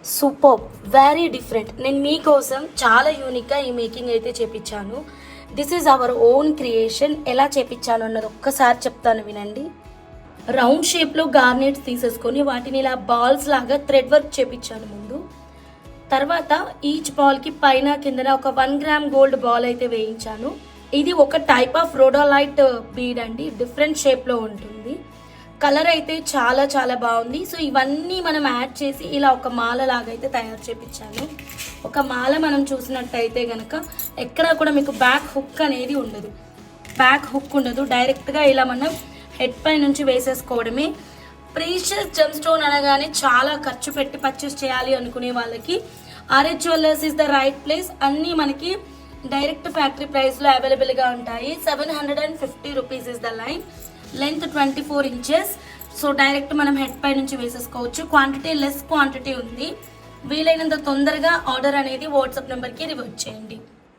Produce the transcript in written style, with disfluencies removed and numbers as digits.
Super, very different. నేను మీకోసం చాలా యూనిక్గా ఈ మేకింగ్ అయితే చేపించాను. This is our own creation. ఎలా చేపించాను అన్నది ఒక్కసారి చెప్తాను వినండి. రౌండ్ షేప్లో గార్నెట్స్ తీసేసుకొని వాటిని ఇలా బాల్స్ లాగా థ్రెడ్ వర్క్ చేపించాను ముందు. తర్వాత ఈచ్ బాల్కి పైన కిందన ఒక 1 గ్రామ్ గోల్డ్ బాల్ అయితే వేయించాను. ఇది ఒక టైప్ ఆఫ్ రోడోలైట్ బీడ్ అండి, డిఫరెంట్ షేప్లో ఉంటుంది. కలర్ అయితే చాలా చాలా బాగుంది. సో ఇవన్నీ మనం యాడ్ చేసి ఇలా ఒక మాల లాగా అయితే తయారు చేపించాను. ఒక మాల మనం చూసినట్టయితే కనుక ఎక్కడా కూడా మీకు బ్యాక్ హుక్ అనేది ఉండదు. బ్యాక్ హుక్ ఉండదు, డైరెక్ట్గా ఇలా మనం హెడ్ పై నుంచి వేసేసుకోవడమే. ప్రీషియస్ జెమ్ స్టోన్ అనగానే చాలా ఖర్చు పెట్టి పర్చేస్ చేయాలి అనుకునే వాళ్ళకి R H jewellers is the right place. అన్నీ మనకి డైరెక్ట్ ఫ్యాక్టరీ ప్రైస్లో అవైలబుల్గా ఉంటాయి. 750 rupees is the line. Length 24 inches. So direct మనం హెడ్ పై నుంచి వేసేసుకోవచ్చు. క్వాంటిటీ లెస్ క్వాంటిటీ ఉంది. వీలైనంత తొందరగా ఆర్డర్ అనేది వాట్సాప్ నెంబర్కి రివర్ట్ చేయండి.